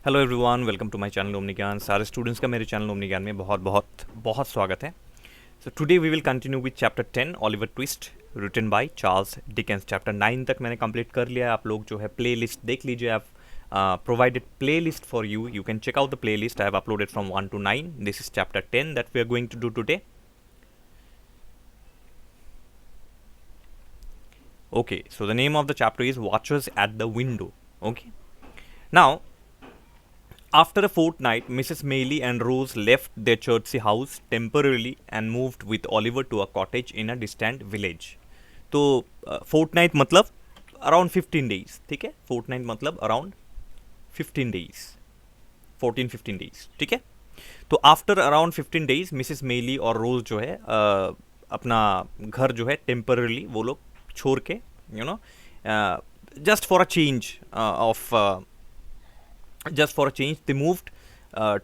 Hello everyone, welcome to my channel Omni Gyan. सारे students का मेरे चैनल ओमनी ज्ञान में बहुत बहुत बहुत स्वागत है। So today we will continue with chapter 10 Oliver Twist written by Charles Dickens. Chapter 9 तक मैंने कंप्लीट कर लिया है। आप लोग जो है प्ले लिस्ट देख लीजिए। आप provided play list for you can check out the play list. I have uploaded from 1 to 9. This is chapter 10 that we are going to do today. Okay, so the name of the chapter is Watchers at the Window. Okay, now after a fortnight, Mrs. Maylie and Rose left their Chertsey house temporarily and moved with Oliver to a cottage in a distant village. तो fortnight मतलब around 15 days, ठीक है। fortnight मतलब around 15 days, 14-15 days, ठीक है। तो after around 15 days Mrs मेली और रोज जो है अपना घर जो है टेम्परली वो लोग छोड़ के just for a change they moved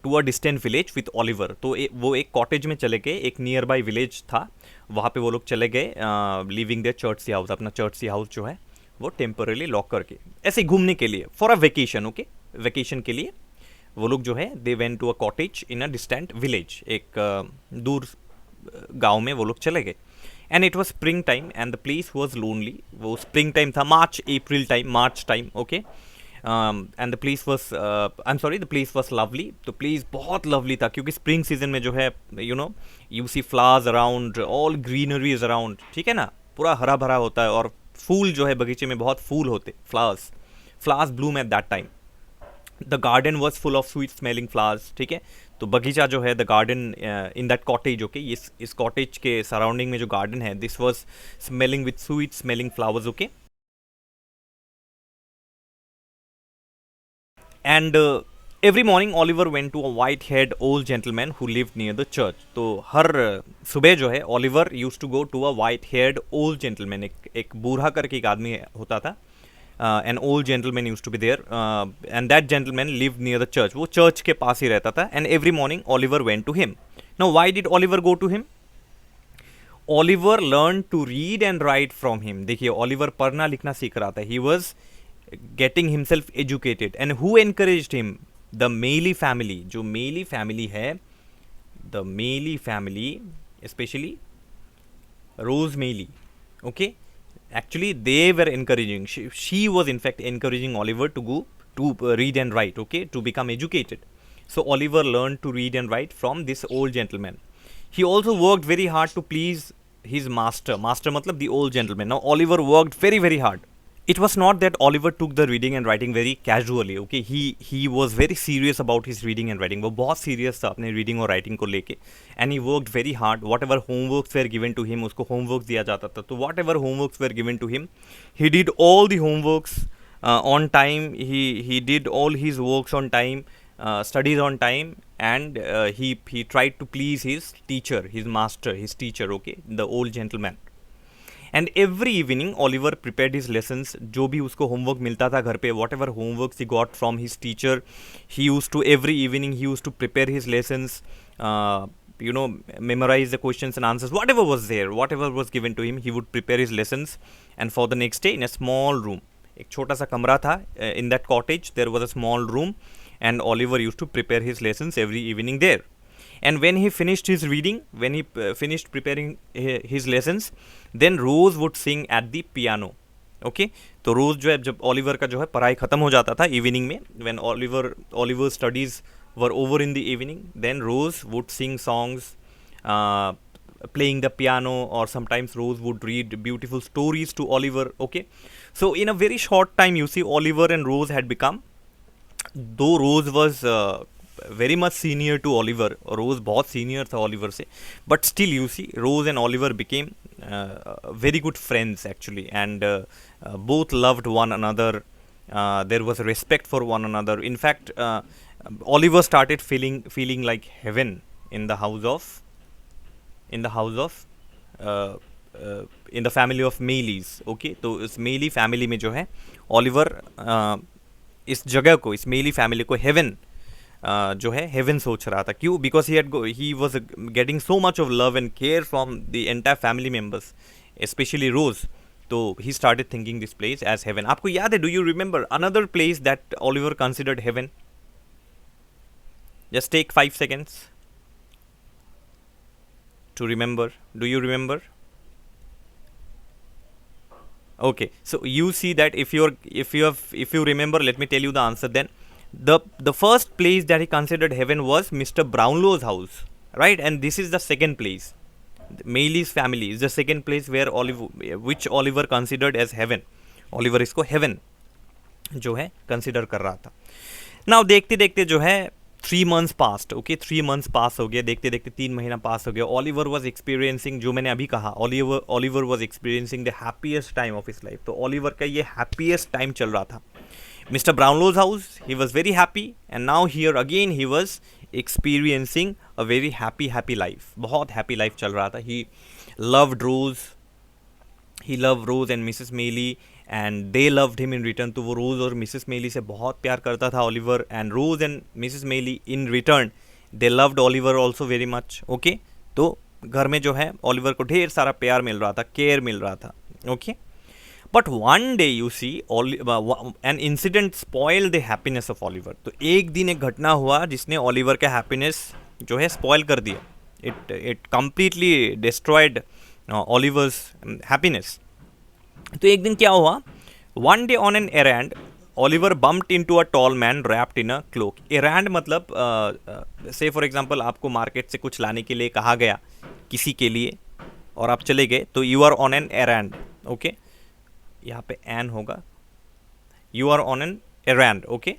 to a distant village with Oliver. तो वो एक कॉटेज में चले गए, एक नियर बाई विलेज था, वहाँ पे वो लोग चले गए लिविंग देयर चर्चसी हाउस। अपना चर्चसी हाउस जो है वो टेम्परली लॉक करके ऐसे घूमने के लिए, for a vacation. Okay, vacation के लिए वो लोग जो है they went to a cottage in a distant village. एक दूर गांव में वो लोग चले गए। And it was spring time and the place was lonely. वो स्प्रिंग टाइम था, March time. Okay, and the place was lovely. तो प्लेस बहुत लवली था क्योंकि स्प्रिंग सीजन में जो है you see flowers around, all greenery is around, ठीक है ना, पूरा हरा भरा होता है। और फूल जो है बगीचे में बहुत फूल होते, flowers bloom at that time. The garden was full of sweet smelling flowers, ठीक है। तो बगीचा जो है, the garden in that cottage, okay, इस कॉटेज के सराउंडिंग में जो गार्डन है, this was smelling with sweet smelling flowers. Okay, and every morning Oliver went to a white head old gentleman who lived near the church. तो हर सुबह जो है Oliver use to go to a white head old gentleman. एक बूढ़ा करके एक आदमी होता था। An old gentleman used to be there, and that gentleman lived near the church. वो चर्च के पास ही रहता था। and every morning Oliver went to him. Now why did Oliver go to him? Oliver learned to read and write from him. देखिए, Oliver पढ़ना लिखना सीख रहा था। He was getting himself educated. And who encouraged him? The Maylie family. जो Maylie family है, the Maylie family, especially Rose Maylie. Okay, actually they were encouraging, she was in fact encouraging Oliver to go to read and write, okay, to become educated. So Oliver learned to read and write from this old gentleman. He also worked very hard to please his master matlab the old gentleman. Now Oliver worked very hard. It was not that Oliver took the reading and writing very casually, okay. He was very serious about his reading and writing. वो बहुत serious था अपने reading और writing को लेके. And he worked very hard. Whatever homeworks were given to him, उसको homeworks दिया जाता था। तो whatever homeworks were given to him, he did all the homeworks on time. He did all his works on time, studies on time, and he tried to please his teacher, his master, his teacher, okay, the old gentleman. And every evening Oliver prepared his lessons. जो भी उसको homework मिलता था घर पे, whatever homework he got from his teacher, he use to every evening he use to prepare his lessons, memorize the questions and answers, whatever was there, whatever was given to him, he would prepare his lessons. And for the next day, in a small room, एक छोटा सा कमरा था, in that cottage there was a small room, and Oliver used to prepare his lessons every evening there. And when he finished his reading, when he finished preparing his lessons, then Rose would sing at the piano. Okay, तो रोज जो है, जब Oliver का जो है पढ़ाई खत्म हो जाता था इवनिंग में, when Oliver studies were over in the evening, then Rose would sing songs, playing the piano, or sometimes Rose would read beautiful stories to Oliver. Okay, so in a very short time, you see Oliver and Rose had become, though Rose was very much senior to Oliver, Rose बहुत senior था Oliver से, but still you see Rose and Oliver became very good friends actually, and both loved one another. There was respect for one another. In fact, Oliver started feeling like heaven in the family of Maylies. Okay, तो इस Maylie family में जो है Oliver इस जगह को, इस Maylie family को heaven जो है हेवन सोच रहा था। क्यों? Because he was getting so much of love and care from the entire family members, specially Rose. तो he started thinking this place as heaven. आपको याद है, do you remember another place that Oliver considered heaven? Just take 5 seconds to remember. Do you remember? Okay, so you see that if you remember, let me tell you the answer then. The first place that he considered heaven was Mr. Brownlow's house, right? And this is the second place. Maylie's family is the second place where which Oliver considered as heaven. Oliver इसको heaven जो है consider कर रहा था. Now देखते देखते जो है 3 months पास्ट. ओके, 3 months पास हो गया. देखते देखते 3 महीना पास हो गया. ऑलिवर वॉज एक्सपीरियंसिंग, जो मैंने अभी कहा, Oliver was experiencing the happiest time of his life. तो ऑलिवर का ये हैप्पीएस्ट टाइम चल रहा था. Mister Brownlow's house, he was very happy, and now here again he was experiencing a very happy life. बहुत हैप्पी लाइफ चल रहा था. He loved Rose and Mrs Maylie, and they loved him in return. तो वो रोज और Mrs मेली से बहुत प्यार करता था Oliver, and Rose and Mrs Maylie in return they loved Oliver also very much. Okay, तो घर में जो है ऑलिवर को ढेर सारा प्यार मिल रहा था, केयर मिल रहा था. Okay, but one day you see an incident spoil the happiness of Oliver. तो एक दिन एक घटना हुआ जिसने ऑलिवर का हैप्पीनेस जो है स्पॉइल कर दिया. It completely destroyed Oliver's happiness. तो एक दिन क्या हुआ, one day on an errand Oliver bumped into a tall man wrapped in a cloak. Errand मतलब से फॉर एग्जांपल आपको मार्केट से कुछ लाने के लिए कहा गया किसी के लिए और आप चले गए, तो you are on an errand. Okay, यहाँ पे एन होगा, you are on an errand. Okay,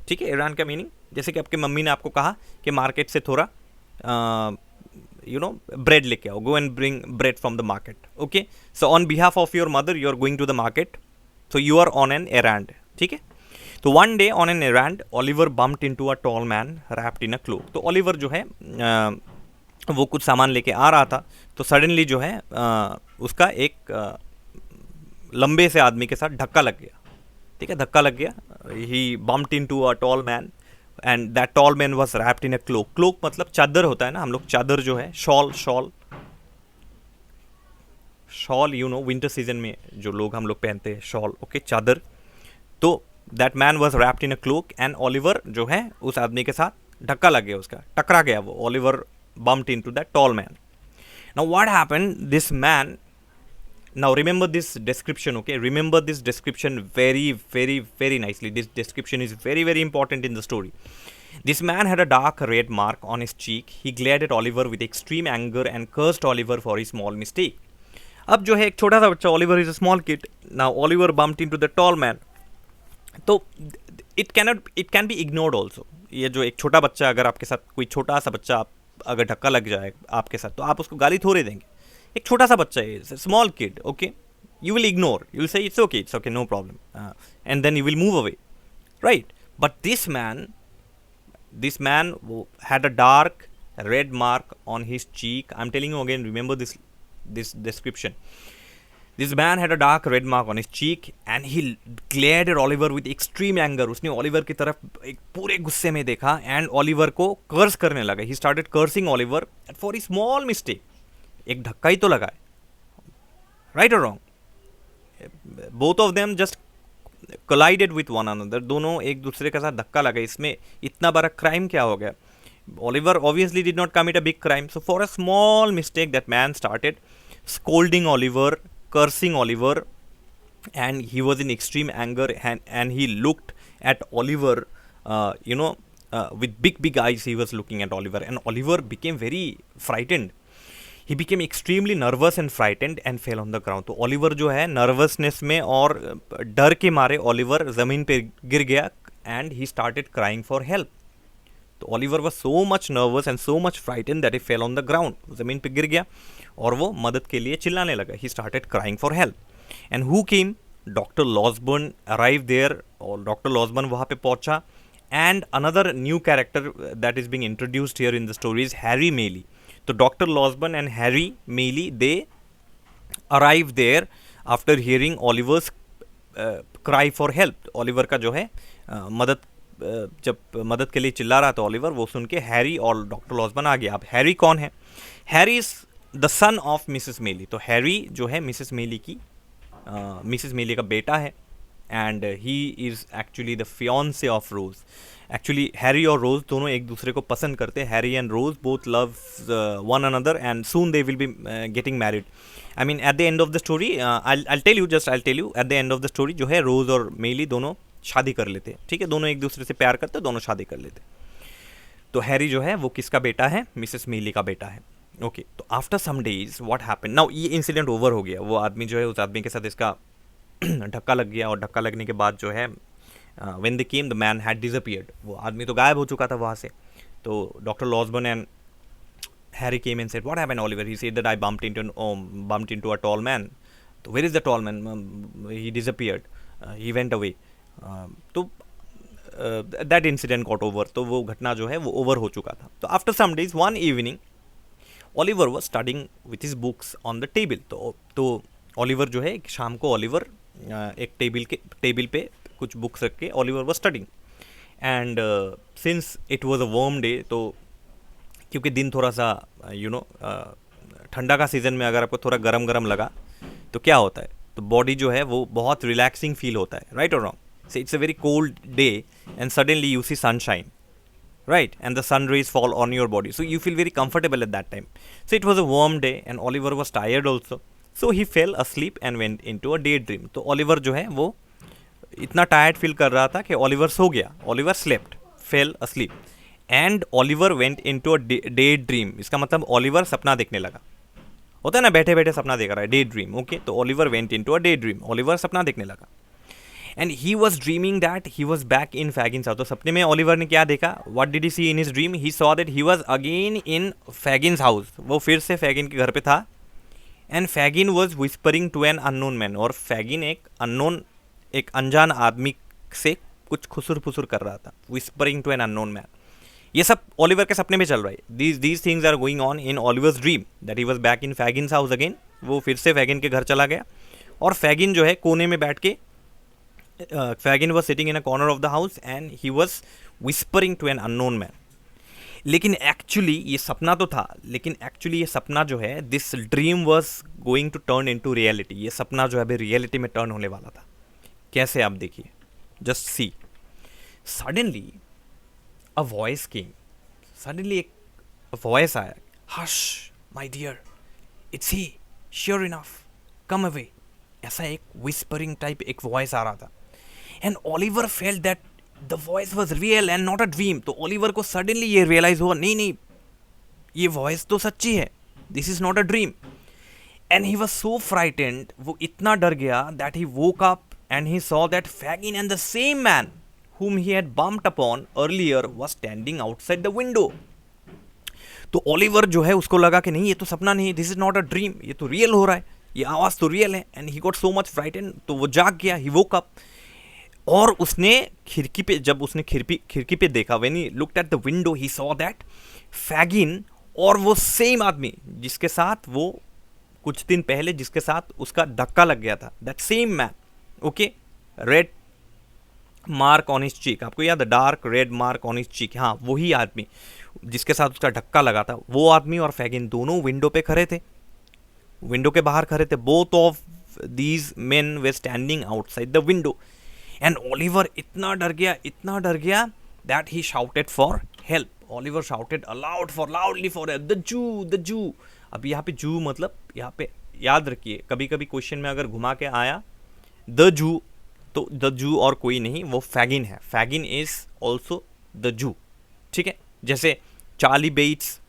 ठीक है. एरेंड का मीनिंग जैसे कि आपके मम्मी ने आपको कहा कि मार्केट से थोड़ा bread लेके आओ, go and bring bread from the market. Okay, so on behalf of your mother you are going to the market, so you are on an errand. ठीक है. तो one day on an errand Oliver bumped into a tall man wrapped in a cloak. तो Oliver जो है वो कुछ सामान लेके आ रहा था, तो सडनली जो है उसका एक लंबे से आदमी के साथ धक्का लग गया. ठीक है, धक्का लग गया. he bumped into a tall man and that tall man was wrapped in a cloak. cloak मतलब चादर होता है ना, हम लोग चादर जो है, शॉल विंटर सीजन में जो लोग हम लोग पहनते हैं शॉल. ओके, चादर. तो that man was wrapped in a cloak and Oliver जो है उस आदमी के साथ धक्का लग गया, उसका टकरा गया वो. Oliver bumped into that tall man. Now what happened, this man, now remember this description. Okay, remember this description very nicely. This description is very important in the story. This man had a dark red mark on his cheek. He glared at Oliver with extreme anger and cursed Oliver for his small mistake. अब जो है एक छोटा सा बच्चा, Oliver is a small kid. Now Oliver bumped into the tall man. तो it can be ignored also. ये जो एक छोटा बच्चा, अगर आपके साथ कोई छोटा सा बच्चा अगर धक्का लग जाए आपके साथ, तो आप उसको गाली थोड़े देंगे. एक छोटा सा बच्चा है, small kid. Okay, you will ignore, you will say it's okay, no problem, and then you will move away, right. But this man had a dark red mark on his cheek. I'm telling you again, remember this description. This man had a dark red mark on his cheek and he glared at Oliver with extreme anger. उसने Oliver की तरफ एक पूरे गुस्से में देखा and Oliver को कर्स करने लगा. He started cursing Oliver for a small mistake. एक धक्का ही तो लगा है, राइट और wrong. Both of them just collided with one another. दोनों एक दूसरे के साथ धक्का लगा. इसमें इतना बड़ा क्राइम क्या हो गया? Oliver obviously did not commit a big crime. So for a small mistake that man started scolding Oliver, cursing Oliver, and he was in extreme anger, and he looked at Oliver, with big eyes. He was looking at Oliver, and Oliver became very frightened. He became extremely nervous and frightened and fell on the ground. तो Oliver जो है nervousness में और डर के मारे Oliver ज़मीन पे गिर गया and he started crying for help. तो Oliver was so much nervous and so much frightened that he fell on the ground. ज़मीन पे गिर गया और वो मदद के लिए चिल्लाने लगा. He started crying for help. And who came? Dr. Losburn arrived there, और डॉक्टर लॉसबर्न वहाँ पे पहुँचा. And another new character that is being introduced here in the story is Harry Maylie. So Dr. Losburn and Harry Maylie, they arrived there after hearing Oliver's cry for help. Oliver का जो है जब मदद के लिए चिल्ला रहा था ऑलिवर, वो सुन के हैरी और डॉक्टर लॉसबर्न आ गया. अब हैरी कौन है? Harry is the son of Mrs Maylie. तो हैरी जो है मिसेस मेली का बेटा है. And he is actually the fiance of Rose. Actually Harry और रोज दोनों एक दूसरे को पसंद करते हैं. Harry and Rose both love one another and soon they will be getting married. I mean at the end of the story I tell you at the end of the story जो है रोज और मेली दोनों शादी कर लेते हैं. ठीक है, दोनों एक दूसरे से प्यार करते, दोनों शादी कर लेते. तो हैरी जो है वो किसका बेटा है? मिसेस मेली का बेटा है. ओके, तो after some days what happened now, ये इंसिडेंट ओवर हो गया. वो आदमी जो है उस आदमी के साथ इसका धक्का लग गया, और धक्का लगने के बाद जो है when they came the man had disappeared. वो आदमी तो गायब हो चुका था वहाँ से. तो doctor Losberne and Harry came and said what happened Oliver. He said that I bumped into a tall man. तो where is the tall man? He disappeared, he went away. तो दैट इंसिडेंट गॉट ओवर. तो वो घटना जो है वो over हो चुका था. तो after some days one evening Oliver was studying with his books on the table. तो ओलिवर जो है शाम को ओलिवर एक टेबल पे कुछ बुक्स रख के Oliver was studying. And since it was a warm day, तो क्योंकि दिन थोड़ा सा ठंडा का सीज़न में अगर आपको थोड़ा गरम गरम लगा तो क्या होता है, तो बॉडी जो है वो बहुत रिलैक्सिंग फील होता है. राइट और wrong? So it's a very cold day and suddenly you see sunshine, right? And the sun rays fall on your body. So you feel very comfortable at that time. So it was a warm day and Oliver was tired also. So he fell asleep and went into a daydream. तो Oliver जो है वो इतना tired feel कर रहा था कि Oliver सो गया. Oliver slept, fell asleep. And Oliver went into a daydream. इसका मतलब Oliver सपना देखने लगा. होता है ना, बैठे बैठे सपना देख रहा है, daydream. Okay? तो Oliver went into a daydream. Oliver सपना देखने लगा. And he was dreaming that he was back in Fagin's house. तो सपने में ओलिवर ने क्या देखा? What did he see in his dream? He saw that he was again in Fagin's house. वो फिर से फैगिन के घर पे था. And Fagin was whispering to an unknown man. और फैगिन एक अनजान आदमी से कुछ खुसुर फुसुर कर रहा था. Whispering to an unknown man. ये सब ओलिवर के सपने में चल रहा है. These things are going on in Oliver's dream. That he was back in Fagin's house again. वो फिर से फैगिन के घर चला गया. और फैगिन जो है कोने में बैठ के Fagin was sitting in a corner of the house and he was whispering to an unknown man. लेकिन एक्चुअली ये सपना तो था, लेकिन एक्चुअली ये सपना जो है, this dream was going to turn in to reality. ये सपना जो है अभी रियलिटी में टर्न होने वाला था. कैसे आप देखिए, just see. Suddenly a voice came. Suddenly एक वॉइस आया. Hush my dear, it's he, sure enough, come away. ऐसा एक विस्परिंग टाइप एक वॉइस आ रहा था. And Oliver felt that the voice was real and not a dream. तो Oliver को सडनली ये रियलाइज हुआ, नहीं, ये वॉइस तो सच्ची है, this is not a dream. And he was so frightened, वो इतना डर गया that he woke up and he saw that Fagin and the same man whom he had bumped upon earlier was standing outside the window. तो Oliver जो है उसको लगा कि नहीं, ये तो सपना नहीं, this is not a dream, ये तो रियल हो रहा है, ये आवाज़ तो रियल है. And he got so much frightened, तो वो जाग गया, ही वोक अप. और उसने खिड़की पे, जब उसने खिड़की पे देखा, when he looked at the window he saw that Fagin और वो सेम आदमी जिसके साथ वो कुछ दिन पहले जिसके साथ उसका धक्का लग गया था, that same man. Okay, red mark on his cheek. आपको याद है, dark red mark on his cheek. हाँ, वही आदमी जिसके साथ उसका धक्का लगा था, वो आदमी और फैगिन दोनों विंडो पे खड़े थे, विंडो के बाहर खड़े थे. Both of these main way standing outside the window. And Oliver इतना डर गया that he shouted for help. Oliver shouted loudly for help. The जू. अब यहाँ पे जू मतलब, यहाँ पे याद रखिए, कभी कभी क्वेश्चन में अगर घुमा के आया द जू, तो द जू और कोई नहीं, वो फैगिन है. Fagin is also the zoo. ठीक है, जैसे चार्ली बेट्स,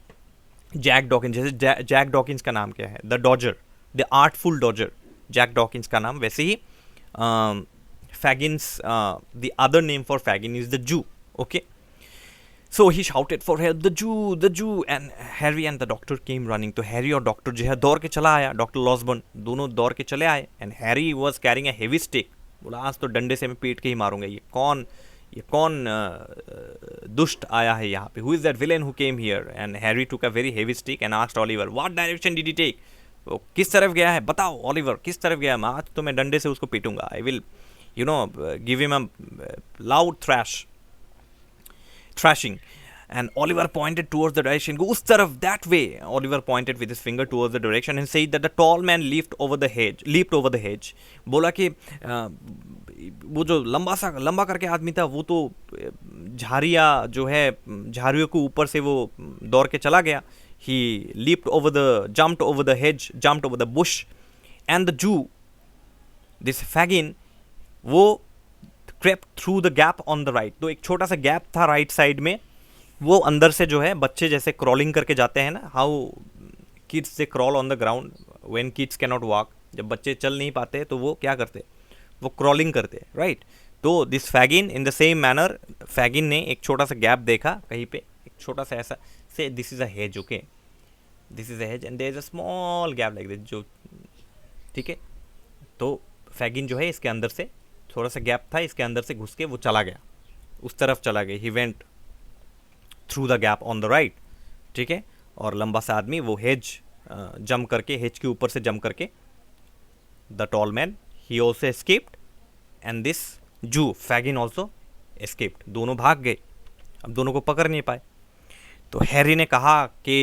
जैक डॉकिंस. जैसे जैक डॉकिंस का नाम क्या है? The Dodger, the Artful Dodger, Jack Dawkins का नाम. वैसे ही Fagin's, the other name for Fagin is the Jew. Okay, so he shouted for help, the Jew. And Harry and the doctor came running. तो Harry और doctor जो है दौड़ के चला आया, डॉक्टर लॉसबर्न दोनों दौड़ के चले आए. And Harry was carrying a heavy stick. बोला, आज तो डंडे से मैं पीट के ही मारूंगा. ये कौन दुष्ट आया है यहाँ पे? Who is that villain who came here? And Harry took a very heavy stick and asked Oliver, what direction did he take? वो किस तरफ गया है, बताओ ओलिवर, किस तरफ गया है? आज तो मैं डंडे से उसको पीटूंगा. I will give him a loud thrashing. And Oliver pointed towards the direction. Go उस तरफ, that way. Oliver pointed with his finger towards the direction and said that the tall man leaped over the hedge. बोला कि वो जो लंबा करके आदमी था वो तो झाड़ियाँ जो है, झाड़ियों के ऊपर से वो दौड़ के चला गया. ही jumped over the hedge, jumped over the bush, and the Jew, this fagin, वो crept through the gap on the right. तो एक छोटा सा गैप था राइट साइड में, वो अंदर से जो है बच्चे जैसे क्रॉलिंग करके जाते हैं ना, हाउ किड्स से crawl on the ground when kids cannot walk. जब बच्चे चल नहीं पाते तो वो क्या करते, वो क्रॉलिंग करते, राइट. तो this Fagin in the same manner, Fagin ने एक छोटा सा गैप देखा कहीं पे, एक छोटा सा ऐसा से, this is a hedge, okay, this is a hedge and there is a small gap like this, जो ठीक है. तो फैगिन जो है इसके अंदर से, थोड़ा सा गैप था, इसके अंदर से घुस के वो चला गया, उस तरफ चला गया. He went through the gap on the right, ठीक है. और लंबा सा आदमी वो हेज जंप करके, हेज के ऊपर से जंप करके, the tall man he also escaped and this जू फैगिन ऑल्सो एस्केप्ड. दोनों भाग गए, अब दोनों को पकड़ नहीं पाए. तो हैरी ने कहा कि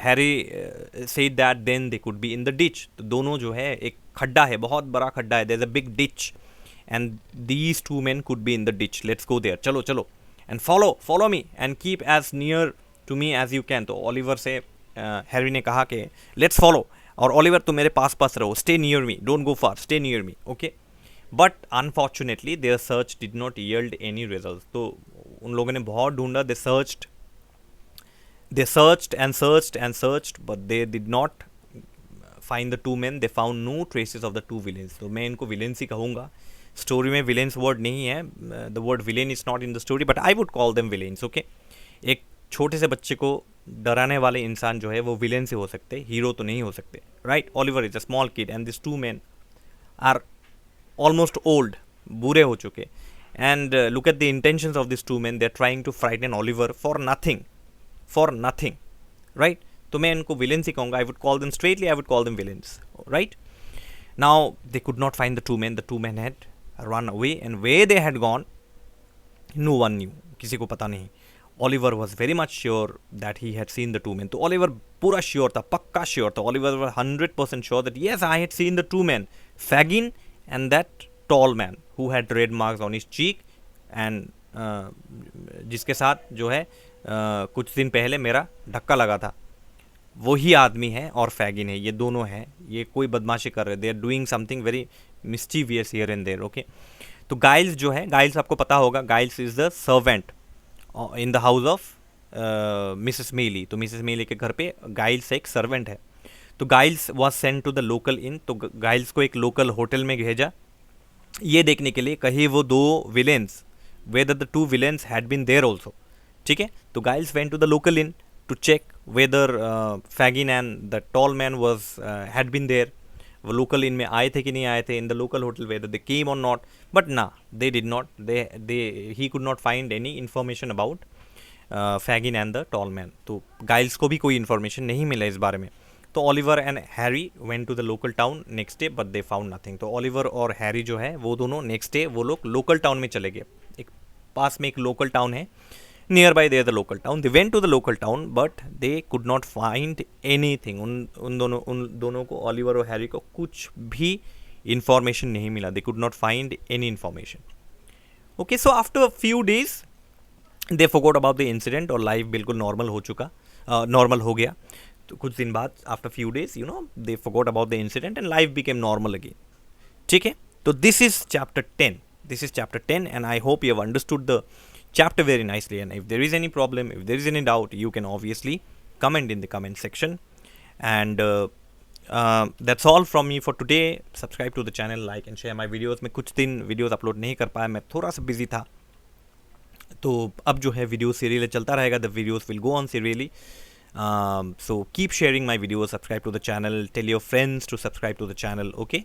Harry said that then they could be in the ditch. तो दोनों जो है, एक खड्डा है, बहुत बड़ा खड्डा है, there is a big ditch and these two man could be in the ditch, let's go there, चलो चलो, and follow me and keep as near to me as you can. तो ओलिवर से हैरी ने कहा कि let's follow, और Oliver तो मेरे पास रहो, stay near me, don't go far, stay near me, okay. But unfortunately their search did not yield any result. तो उन लोगों ने बहुत ढूंढा, दे searched and searched, but they did not find the two men. They found no traces of the two villains. तो मैं इनको villains ही कहूँगा. स्टोरी में villains word नहीं है, the word villain is not in the story, but I would call them villains, okay. एक छोटे से बच्चे को डराने वाले इंसान जो है वो विलेन से हो सकते, हीरो तो नहीं हो सकते, right. Oliver is a small kid and this two man are almost old, बूढ़े हो चुके. And look at the intentions of this two man, they are trying to frighten Oliver for nothing, right. तो मैं इनको villains ही कहूँगा. I would call them straightly, I would call them villains, right. Now they could not find the two man had run away and way they had gone no one new, किसी को पता नहीं. Oliver was very much sure that he had seen the two men. तो Oliver पूरा sure था, पक्का sure था. Oliver was 100% sure that yes, I had seen the two men, Fagin and that tall man who had red marks on his cheek and जिसके साथ जो है कुछ दिन पहले मेरा धक्का लगा था, वही आदमी है और फैगिन है. ये दोनों हैं, ये कोई बदमाशी कर रहे, they are doing something very mischievous here and there, okay. तो गाइल्स जो है, गाइल्स आपको पता होगा, Giles is the servant in the house of Mrs Maylie. तो मिसेस मेली के घर पे गाइल्स एक सर्वेंट है. तो Giles was send to the local inn. तो गाइल्स को एक लोकल होटल में भेजा ये देखने के लिए कहीं वो दो villains, whether the two villains had been there also, ठीक है. तो Giles went to the local inn to check whether Fagin and the tall man was had been there. वो लोकल इन में आए थे कि नहीं आए थे, in the local hotel, whether they came और नॉट. बट ना, they did not, he could not find any information about Fagin and the tall man. तो गाइल्स को भी कोई इन्फॉर्मेशन नहीं मिला इस बारे में. तो Oliver and Harry went to the local town next day, but they found nothing. तो ओलिवर और हैरी जो है वो दोनों नेक्स्ट डे वो लोग लोकल टाउन में चले गए. एक पास में एक लोकल टाउन है, nearby there the local town. They went to the local town but they could not find anything. उन दोनों को, ओलिवर और हैरी को, कुछ भी इंफॉर्मेशन नहीं मिला. दे could not find any information, okay. So after a few days they forgot about the incident और लाइफ बिल्कुल नॉर्मल हो गया. तो कुछ दिन बाद, after few days, you know, they forgot about the incident and life became normal again, ठीक है. तो this is chapter 10 and I hope you have understood the chapter very nicely. And if there is any problem, if there is any doubt, you can obviously comment in the comment section. And that's all from me for today. Subscribe to the channel, like and share my videos. मैं कुछ दिन videos upload नहीं कर पाया, मैं थोड़ा सा busy था. तो अब जो है वीडियो सीरियल चलता रहेगा. The videos will go on serially. So keep sharing my videos, subscribe to the channel, tell your friends to subscribe to the channel, okay.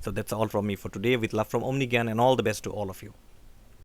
So that's all from me for today, with love from Omni Gyan, and all the best to all of you.